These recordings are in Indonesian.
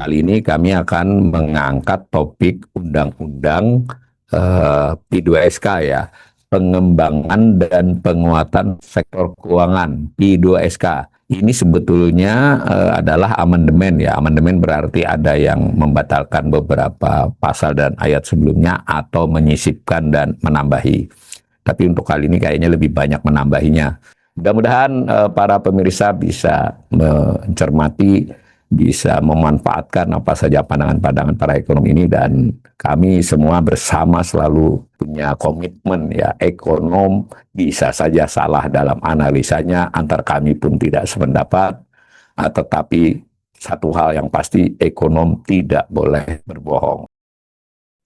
Kali ini kami akan mengangkat topik undang-undang P2SK ya, pengembangan dan penguatan sektor keuangan P2SK. Ini sebetulnya adalah amandemen ya. Amandemen berarti ada yang membatalkan beberapa pasal dan ayat sebelumnya atau menyisipkan dan menambahi. Tapi untuk kali ini kayaknya lebih banyak menambahinya. Mudah-mudahan para pemirsa bisa mencermati, bisa memanfaatkan apa saja pandangan-pandangan para ekonom ini, dan kami semua bersama selalu punya komitmen ya, ekonom bisa saja salah dalam analisanya, antar kami pun tidak sependapat, tetapi satu hal yang pasti, ekonom tidak boleh berbohong.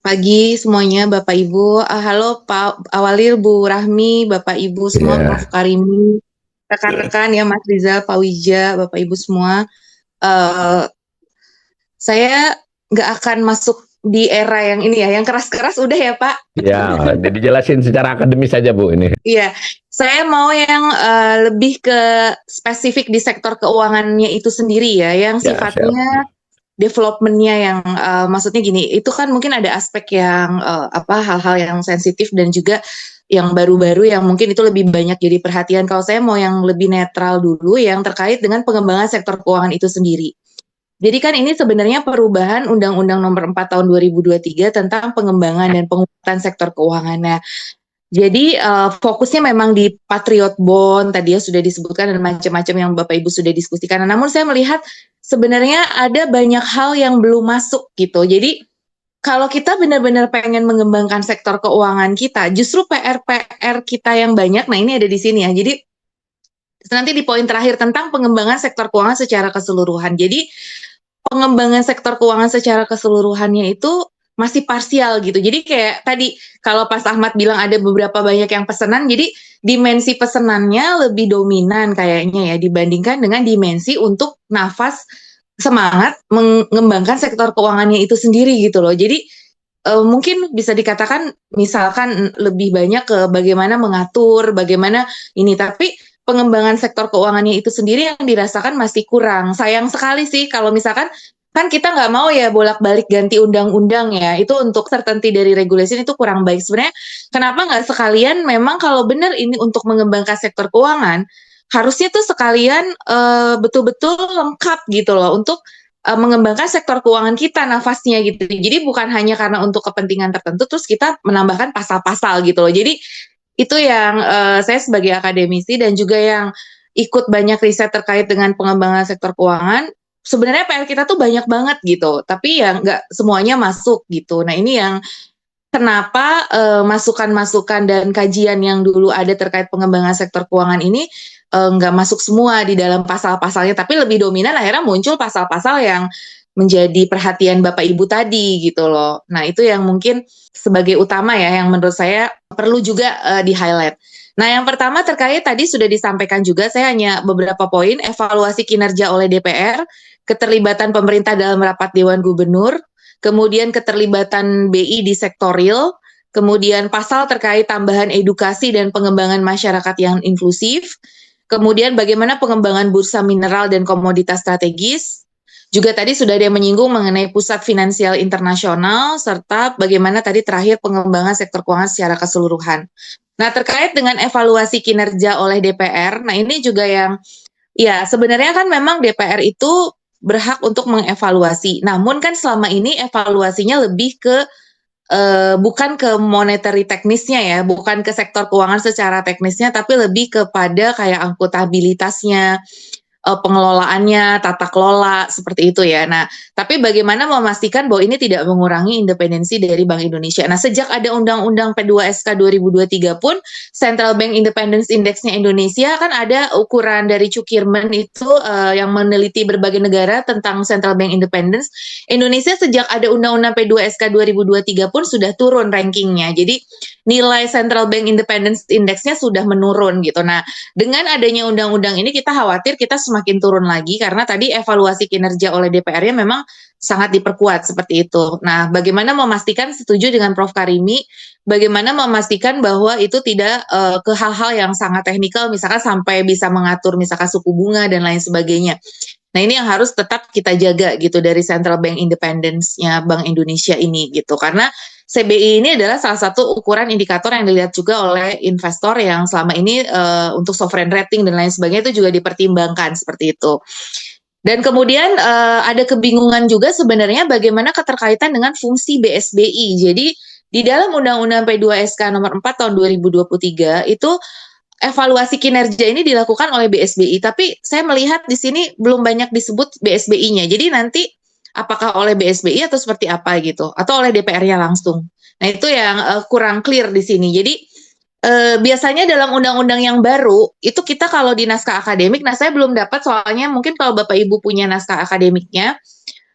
Pagi semuanya Bapak Ibu. Halo Pak Awalil, Bu Rahmi, Bapak Ibu semua, Prof. Karimi, rekan-rekan ya, Mas Rizal, Pak Wija, Bapak Ibu semua. Saya nggak akan masuk di era yang ini ya, yang keras-keras udah ya Pak. Ya, dijelasin secara akademis saja Bu ini. Iya, saya mau yang lebih ke spesifik di sektor keuangannya itu sendiri ya, yang sifatnya development-nya yang maksudnya gini, itu kan mungkin ada aspek yang hal-hal yang sensitif dan juga yang baru-baru yang mungkin itu lebih banyak jadi perhatian. Kalau saya mau yang lebih netral dulu yang terkait dengan pengembangan sektor keuangan itu sendiri. Jadi kan ini sebenarnya perubahan Undang-Undang Nomor 4 Tahun 2023 tentang pengembangan dan penguatan sektor keuangan. Nah, jadi fokusnya memang di Patriot Bond, tadi ya sudah disebutkan, dan macam-macam yang Bapak Ibu sudah diskusikan. Namun saya melihat sebenarnya ada banyak hal yang belum masuk gitu. Jadi kalau kita benar-benar pengen mengembangkan sektor keuangan kita, justru PR-PR kita yang banyak, nah ini ada di sini ya. Jadi nanti di poin terakhir tentang pengembangan sektor keuangan secara keseluruhan. Jadi pengembangan sektor keuangan secara keseluruhannya itu masih parsial gitu. Jadi kayak tadi kalau Pas Ahmad bilang ada beberapa banyak yang pesanan, jadi dimensi pesanannya lebih dominan kayaknya ya dibandingkan dengan dimensi untuk nafas semangat mengembangkan sektor keuangannya itu sendiri gitu loh. Jadi mungkin bisa dikatakan misalkan lebih banyak ke bagaimana mengatur, bagaimana ini, tapi pengembangan sektor keuangannya itu sendiri yang dirasakan masih kurang. Sayang sekali sih kalau misalkan kan kita nggak mau ya bolak-balik ganti undang-undang ya, itu untuk certainty dari regulation itu kurang baik. Sebenarnya kenapa nggak sekalian memang kalau benar ini untuk mengembangkan sektor keuangan, harusnya tuh sekalian betul-betul lengkap gitu loh untuk mengembangkan sektor keuangan kita nafasnya gitu. Jadi bukan hanya karena untuk kepentingan tertentu terus kita menambahkan pasal-pasal gitu loh. Jadi itu yang saya sebagai akademisi dan juga yang ikut banyak riset terkait dengan pengembangan sektor keuangan, sebenarnya PR kita tuh banyak banget gitu, tapi ya nggak semuanya masuk gitu. Nah ini yang kenapa masukan-masukan dan kajian yang dulu ada terkait pengembangan sektor keuangan ini nggak masuk semua di dalam pasal-pasalnya, tapi lebih dominan akhirnya muncul pasal-pasal yang menjadi perhatian Bapak Ibu tadi gitu loh. Nah itu yang mungkin sebagai utama ya yang menurut saya perlu juga di-highlight. Nah yang pertama terkait tadi sudah disampaikan juga, saya hanya beberapa poin, evaluasi kinerja oleh DPR, keterlibatan pemerintah dalam rapat Dewan Gubernur, kemudian keterlibatan BI di sektor real, kemudian pasal terkait tambahan edukasi dan pengembangan masyarakat yang inklusif, kemudian bagaimana pengembangan bursa mineral dan komoditas strategis, juga tadi sudah ada yang menyinggung mengenai pusat finansial internasional, serta bagaimana tadi terakhir pengembangan sektor keuangan secara keseluruhan. Nah, terkait dengan evaluasi kinerja oleh DPR, nah ini juga yang, ya sebenarnya kan memang DPR itu berhak untuk mengevaluasi. Namun kan selama ini evaluasinya lebih ke bukan ke monetary teknisnya ya, bukan ke sektor keuangan secara teknisnya, tapi lebih kepada kayak akuntabilitasnya, pengelolaannya, tata kelola, seperti itu ya. Nah, tapi bagaimana memastikan bahwa ini tidak mengurangi independensi dari Bank Indonesia. Nah, sejak ada Undang-Undang P2SK 2023 pun, Central Bank Independence Index-nya Indonesia kan ada ukuran dari Cukierman itu yang meneliti berbagai negara tentang Central Bank Independence. Indonesia sejak ada Undang-Undang P2SK 2023 pun sudah turun rankingnya. Jadi, nilai Central Bank Independence Index-nya sudah menurun gitu. Nah, dengan adanya undang-undang ini kita khawatir kita semakin turun lagi karena tadi evaluasi kinerja oleh DPR-nya memang sangat diperkuat seperti itu. Nah, bagaimana memastikan, setuju dengan Prof. Karimi, bagaimana memastikan bahwa itu tidak ke hal-hal yang sangat teknikal, misalkan sampai bisa mengatur misalkan suku bunga dan lain sebagainya. Nah, ini yang harus tetap kita jaga gitu dari central bank independence-nya Bank Indonesia ini gitu. Karena CBI ini adalah salah satu ukuran indikator yang dilihat juga oleh investor yang selama ini untuk sovereign rating dan lain sebagainya itu juga dipertimbangkan seperti itu. Dan kemudian ada kebingungan juga sebenarnya bagaimana keterkaitan dengan fungsi BSBI. Jadi di dalam Undang-Undang P2SK nomor 4 tahun 2023 itu evaluasi kinerja ini dilakukan oleh BSBI, tapi saya melihat di sini belum banyak disebut BSBI-nya. Jadi nanti apakah oleh BSBI atau seperti apa gitu, atau oleh DPR-nya langsung. Nah, itu yang kurang clear di sini. Jadi biasanya dalam undang-undang yang baru itu kita kalau di naskah akademik, nah saya belum dapat soalnya mungkin kalau Bapak Ibu punya naskah akademiknya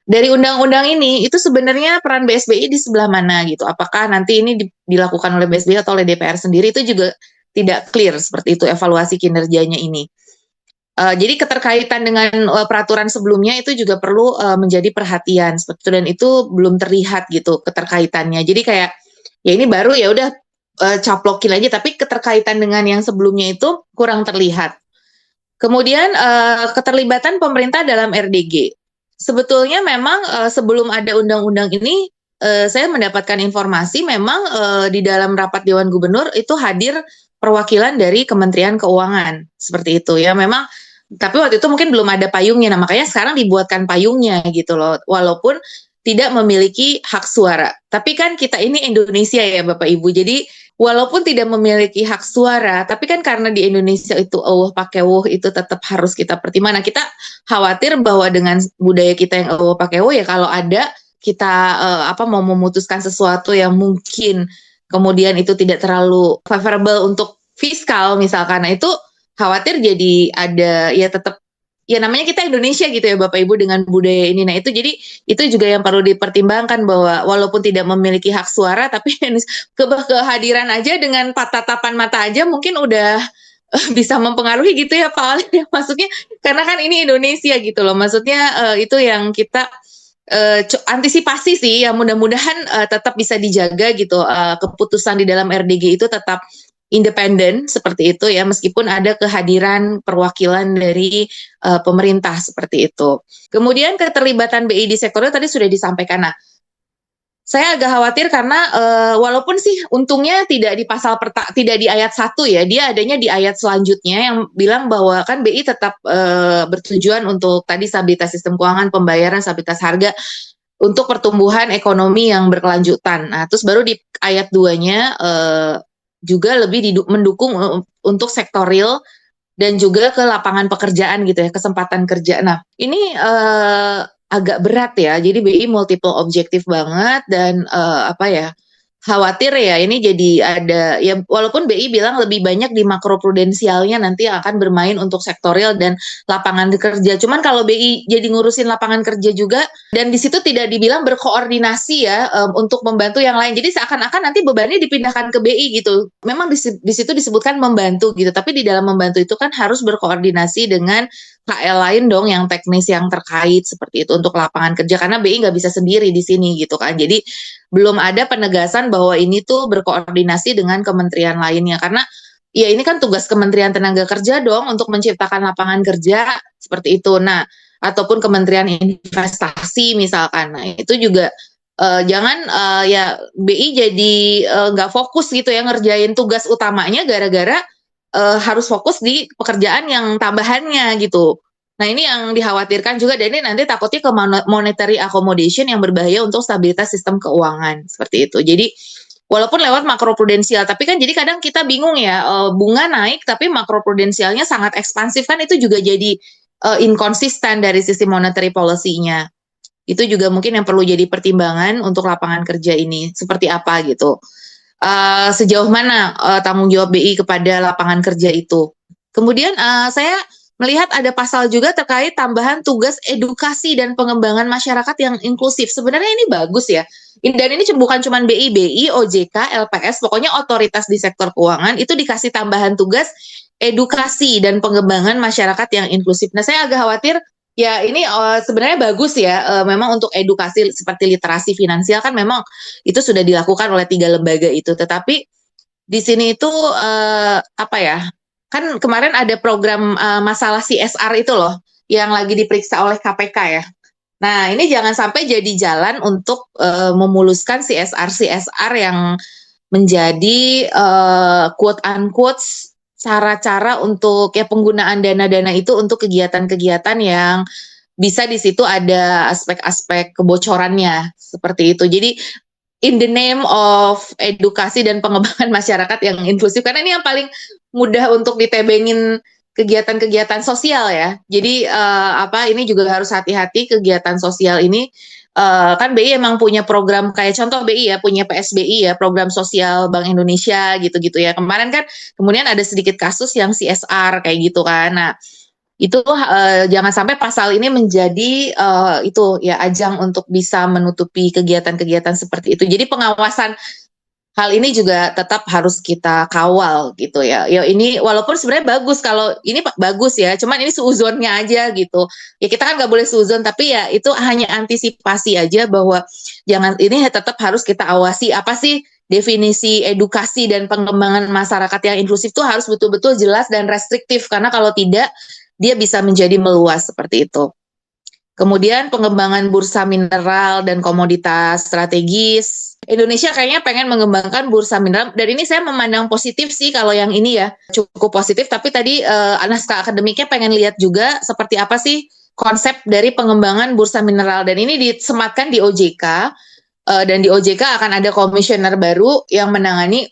dari undang-undang ini itu sebenarnya peran BSBI di sebelah mana gitu. Apakah nanti ini dilakukan oleh BSBI atau oleh DPR sendiri itu juga tidak clear seperti itu evaluasi kinerjanya ini. Jadi keterkaitan dengan peraturan sebelumnya itu juga perlu menjadi perhatian seperti itu dan itu belum terlihat gitu keterkaitannya. Jadi kayak ya ini baru ya udah caplokin aja tapi keterkaitan dengan yang sebelumnya itu kurang terlihat. Kemudian keterlibatan pemerintah dalam RDG. Sebetulnya memang sebelum ada undang-undang ini saya mendapatkan informasi memang di dalam rapat Dewan Gubernur itu hadir perwakilan dari Kementerian Keuangan seperti itu ya. Memang tapi waktu itu mungkin belum ada payungnya. Nah, makanya sekarang dibuatkan payungnya gitu loh. Walaupun tidak memiliki hak suara. Tapi kan kita ini Indonesia ya Bapak Ibu. Jadi walaupun tidak memiliki hak suara, tapi kan karena di Indonesia itu pakai itu tetap harus kita pertimbangkan. Nah, kita khawatir bahwa dengan budaya kita yang pakai ya kalau ada kita mau memutuskan sesuatu yang mungkin kemudian itu tidak terlalu favorable untuk fiskal misalkan. Nah, itu khawatir jadi ada ya tetap ya namanya kita Indonesia gitu ya Bapak Ibu dengan budaya ini. Nah, itu jadi itu juga yang perlu dipertimbangkan bahwa walaupun tidak memiliki hak suara tapi kehadiran aja dengan tatapan mata aja mungkin udah bisa mempengaruhi gitu ya Pak Ali. Maksudnya karena kan ini Indonesia gitu loh. Maksudnya itu yang kita antisipasi sih ya mudah-mudahan tetap bisa dijaga gitu keputusan di dalam RDG itu tetap independen seperti itu ya meskipun ada kehadiran perwakilan dari pemerintah seperti itu. Kemudian keterlibatan BI di sektor tadi sudah disampaikan. Nah, saya agak khawatir karena walaupun sih untungnya tidak di tidak di ayat 1 ya, dia adanya di ayat selanjutnya yang bilang bahwa kan BI tetap bertujuan untuk tadi stabilitas sistem keuangan, pembayaran, stabilitas harga untuk pertumbuhan ekonomi yang berkelanjutan. Nah, terus baru di ayat 2-nya juga lebih mendukung untuk sektor real dan juga ke lapangan pekerjaan gitu ya, kesempatan kerja. Nah, ini agak berat ya. Jadi BI multiple objektif banget dan khawatir ya ini jadi ada ya walaupun BI bilang lebih banyak di makroprudensialnya nanti akan bermain untuk sektorial dan lapangan kerja. Cuman kalau BI jadi ngurusin lapangan kerja juga dan di situ tidak dibilang berkoordinasi ya untuk membantu yang lain. Jadi seakan-akan nanti bebannya dipindahkan ke BI gitu. Memang di situ disebutkan membantu gitu, tapi di dalam membantu itu kan harus berkoordinasi dengan KL lain dong yang teknis yang terkait seperti itu untuk lapangan kerja karena BI nggak bisa sendiri di sini gitu kan. Jadi belum ada penegasan bahwa ini tuh berkoordinasi dengan kementerian lainnya karena ya ini kan tugas Kementerian Tenaga Kerja dong untuk menciptakan lapangan kerja seperti itu. Nah, ataupun Kementerian Investasi misalkan. Nah, itu juga jangan ya BI jadi nggak fokus gitu ya ngerjain tugas utamanya gara-gara harus fokus di pekerjaan yang tambahannya gitu. Nah, ini yang dikhawatirkan juga dan ini nanti takutnya ke monetary accommodation yang berbahaya untuk stabilitas sistem keuangan seperti itu. Jadi walaupun lewat makroprudensial, tapi kan jadi kadang kita bingung ya bunga naik tapi makroprudensialnya sangat ekspansif kan itu juga jadi inkonsisten dari sisi monetary policy-nya. Itu juga mungkin yang perlu jadi pertimbangan untuk lapangan kerja ini seperti apa gitu. Sejauh mana tanggung jawab BI kepada lapangan kerja itu. Kemudian saya melihat ada pasal juga terkait tambahan tugas edukasi dan pengembangan masyarakat yang inklusif. Sebenarnya ini bagus ya. Dan ini bukan cuma BI, OJK, LPS, pokoknya otoritas di sektor keuangan itu dikasih tambahan tugas edukasi dan pengembangan masyarakat yang inklusif. Nah, saya agak khawatir ya ini sebenarnya bagus ya memang untuk edukasi seperti literasi finansial kan memang itu sudah dilakukan oleh 3 lembaga itu tetapi di sini itu kan kemarin ada program masalah CSR itu loh yang lagi diperiksa oleh KPK ya. Nah, ini jangan sampai jadi jalan untuk memuluskan CSR yang menjadi quote unquote cara-cara untuk ya penggunaan dana-dana itu untuk kegiatan-kegiatan yang bisa di situ ada aspek-aspek kebocorannya seperti itu. Jadi in the name of edukasi dan pengembangan masyarakat yang inklusif, karena ini yang paling mudah untuk ditebengin kegiatan-kegiatan sosial ya. Jadi ini juga harus hati-hati kegiatan sosial ini. Kan BI emang punya program kayak contoh BI ya, punya PSBI ya, program sosial Bank Indonesia gitu-gitu ya. Kemarin kan kemudian ada sedikit kasus yang CSR kayak gitu kan. Nah, itu jangan sampai pasal ini menjadi itu ya ajang untuk bisa menutupi kegiatan-kegiatan seperti itu. Jadi pengawasan hal ini juga tetap harus kita kawal gitu ya. Ya ini walaupun sebenarnya bagus kalau ini bagus ya, cuman ini suuzonnya aja gitu. Ya kita kan nggak boleh suuzon, tapi ya itu hanya antisipasi aja bahwa jangan ini tetap harus kita awasi apa sih definisi edukasi dan pengembangan masyarakat yang inklusif itu harus betul-betul jelas dan restriktif, karena kalau tidak dia bisa menjadi meluas seperti itu. Kemudian pengembangan bursa mineral dan komoditas strategis. Indonesia kayaknya pengen mengembangkan bursa mineral, dan ini saya memandang positif sih kalau yang ini ya, cukup positif. Tapi tadi naskah akademiknya pengen lihat juga seperti apa sih konsep dari pengembangan bursa mineral, dan ini disematkan di OJK, dan di OJK akan ada komisioner baru yang menangani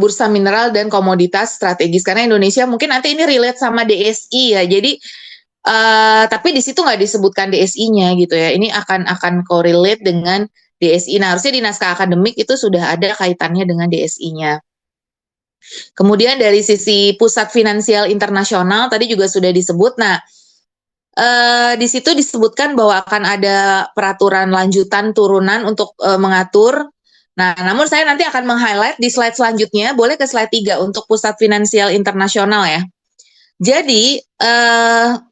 bursa mineral dan komoditas strategis, karena Indonesia mungkin nanti ini relate sama DSI ya, jadi tapi di situ nggak disebutkan DSI-nya gitu ya. Ini akan correlate dengan DSI. Nah, harusnya di naskah akademik itu sudah ada kaitannya dengan DSI-nya. Kemudian dari sisi pusat finansial internasional tadi juga sudah disebut. Nah, di situ disebutkan bahwa akan ada peraturan lanjutan turunan untuk mengatur. Nah, namun saya nanti akan meng-highlight di slide selanjutnya. Boleh ke slide 3 untuk pusat finansial internasional ya. Jadi,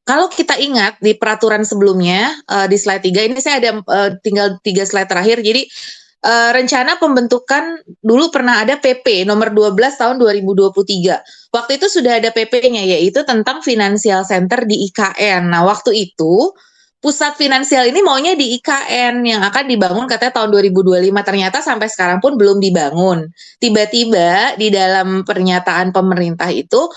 kalau kita ingat di peraturan sebelumnya, di slide 3, ini saya ada tinggal 3 slide terakhir. Jadi, rencana pembentukan dulu pernah ada PP nomor 12 tahun 2023. Waktu itu sudah ada PP-nya, yaitu tentang Financial Center di IKN. Nah, waktu itu pusat finansial ini maunya di IKN yang akan dibangun katanya tahun 2025. Ternyata sampai sekarang pun belum dibangun. Tiba-tiba di dalam pernyataan pemerintah itu,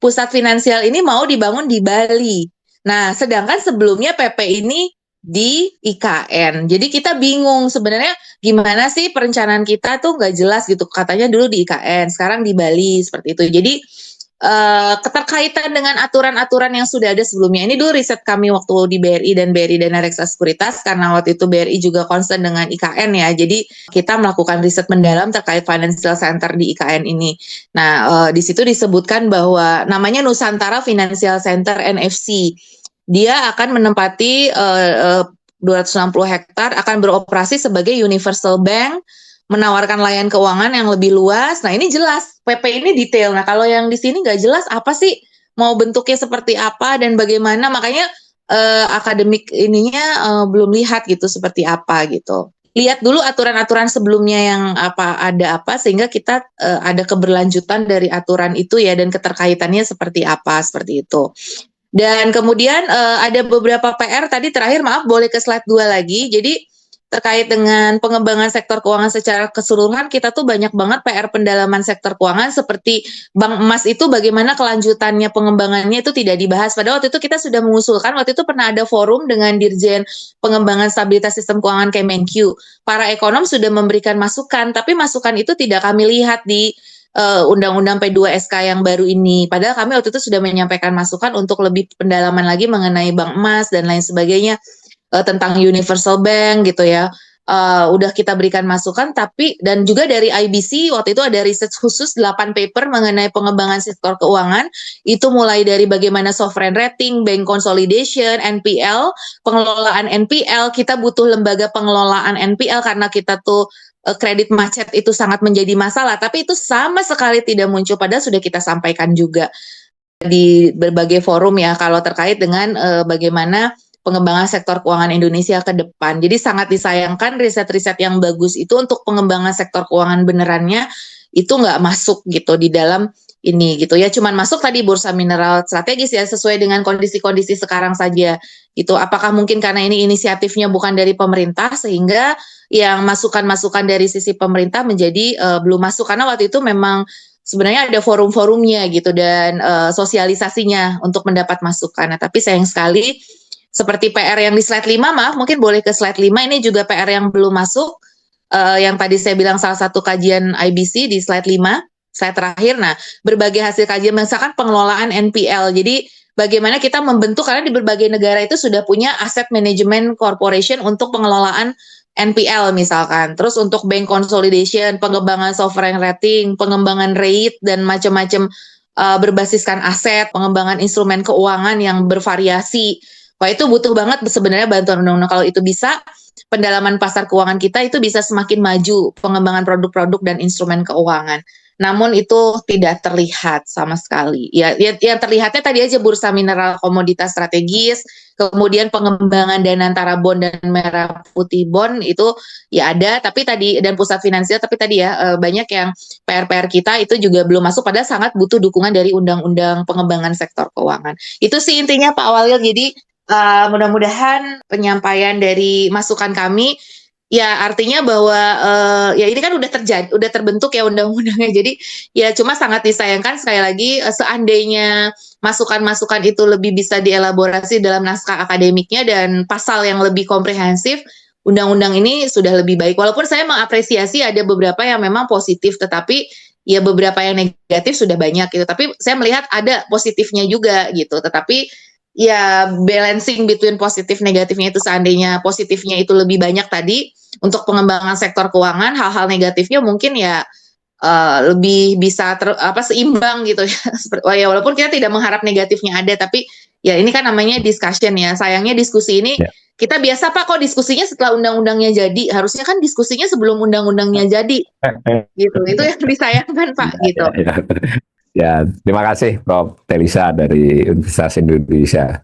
pusat finansial ini mau dibangun di Bali. Nah, sedangkan sebelumnya PP ini di IKN. Jadi kita bingung sebenarnya gimana sih perencanaan kita tuh nggak jelas gitu. Katanya dulu di IKN, sekarang di Bali seperti itu. Jadi keterkaitan dengan aturan-aturan yang sudah ada sebelumnya. Ini dulu riset kami waktu di BRI dan BRI Dana Reksa Sekuritas, karena waktu itu BRI juga concern dengan IKN ya. Jadi kita melakukan riset mendalam terkait financial center di IKN ini. Nah, di situ disebutkan bahwa namanya Nusantara Financial Center NFC. Dia akan menempati 260 hektar, akan beroperasi sebagai universal bank, menawarkan layanan keuangan yang lebih luas. Nah, ini jelas, PP ini detail. Nah, kalau yang di sini nggak jelas apa sih mau bentuknya seperti apa dan bagaimana, makanya akademik ininya belum lihat gitu seperti apa gitu. Lihat dulu aturan-aturan sebelumnya yang ada apa sehingga kita ada keberlanjutan dari aturan itu ya, dan keterkaitannya seperti apa, seperti itu. Dan kemudian ada beberapa PR tadi terakhir, maaf boleh ke slide 2 lagi. Jadi terkait dengan pengembangan sektor keuangan secara keseluruhan, kita tuh banyak banget PR pendalaman sektor keuangan, seperti Bank Emas itu bagaimana kelanjutannya pengembangannya itu tidak dibahas. Padahal waktu itu kita sudah mengusulkan, waktu itu pernah ada forum dengan Dirjen Pengembangan Stabilitas Sistem Keuangan Kemenkyu. Para ekonom sudah memberikan masukan, tapi masukan itu tidak kami lihat di Undang-Undang P2SK yang baru ini. Padahal kami waktu itu sudah menyampaikan masukan untuk lebih pendalaman lagi mengenai Bank Emas dan lain sebagainya, tentang universal bank gitu ya. Udah kita berikan masukan, tapi dan juga dari IBC waktu itu ada riset khusus 8 paper mengenai pengembangan sektor keuangan. Itu mulai dari bagaimana sovereign rating, bank consolidation, NPL, pengelolaan NPL. Kita butuh lembaga pengelolaan NPL karena kita tuh kredit macet itu sangat menjadi masalah, tapi itu sama sekali tidak muncul, padahal sudah kita sampaikan juga di berbagai forum ya kalau terkait dengan bagaimana pengembangan sektor keuangan Indonesia ke depan. Jadi sangat disayangkan riset-riset yang bagus itu untuk pengembangan sektor keuangan benerannya itu nggak masuk gitu di dalam ini gitu ya, cuman masuk tadi bursa mineral strategis ya sesuai dengan kondisi-kondisi sekarang saja gitu. Apakah mungkin karena ini inisiatifnya bukan dari pemerintah sehingga yang masukan-masukan dari sisi pemerintah menjadi belum masuk, karena waktu itu memang sebenarnya ada forum-forumnya gitu dan sosialisasinya untuk mendapat masukan. Nah, tapi sayang sekali seperti PR yang di slide 5, maaf mungkin boleh ke slide 5, ini juga PR yang belum masuk, yang tadi saya bilang salah satu kajian IBC di slide 5, slide terakhir. Nah, berbagai hasil kajian misalkan pengelolaan NPL. Jadi bagaimana kita membentuk, karena di berbagai negara itu sudah punya Asset Management Corporation untuk pengelolaan NPL misalkan. Terus untuk bank consolidation, pengembangan sovereign rating, pengembangan rate dan macam-macam berbasiskan aset, pengembangan instrumen keuangan yang bervariasi. Wah, itu butuh banget sebenarnya bantuan undang-undang. Kalau itu bisa, pendalaman pasar keuangan kita itu bisa semakin maju, pengembangan produk-produk dan instrumen keuangan. Namun itu tidak terlihat sama sekali. Ya, yang terlihatnya tadi aja bursa mineral komoditas strategis, kemudian pengembangan dana antara bond dan merah putih bond itu ya ada, tapi tadi dan pusat finansial, tapi tadi ya banyak yang PR-PR kita itu juga belum masuk, padahal sangat butuh dukungan dari undang-undang pengembangan sektor keuangan. Itu sih intinya Pak Walil. Jadi mudah-mudahan penyampaian dari masukan kami ya artinya bahwa ya ini kan udah terjadi, udah terbentuk ya undang-undangnya. Jadi ya cuma sangat disayangkan sekali lagi seandainya masukan-masukan itu lebih bisa dielaborasi dalam naskah akademiknya dan pasal yang lebih komprehensif, undang-undang ini sudah lebih baik. Walaupun saya mengapresiasi ada beberapa yang memang positif, tetapi ya beberapa yang negatif sudah banyak gitu. Tapi saya melihat ada positifnya juga gitu. Tetapi ya balancing between positif negatifnya itu, seandainya positifnya itu lebih banyak tadi untuk pengembangan sektor keuangan, hal-hal negatifnya mungkin ya lebih bisa seimbang gitu ya. Ya walaupun kita tidak mengharap negatifnya ada, tapi ya ini kan namanya discussion ya. Sayangnya diskusi ini Ya. kita biasa Pak kok diskusinya setelah undang-undangnya jadi, harusnya kan diskusinya sebelum undang-undangnya jadi gitu. Itu yang disayangkan Pak gitu. Ya, ya. Ya, terima kasih Prof. Telisa dari Universitas Indonesia.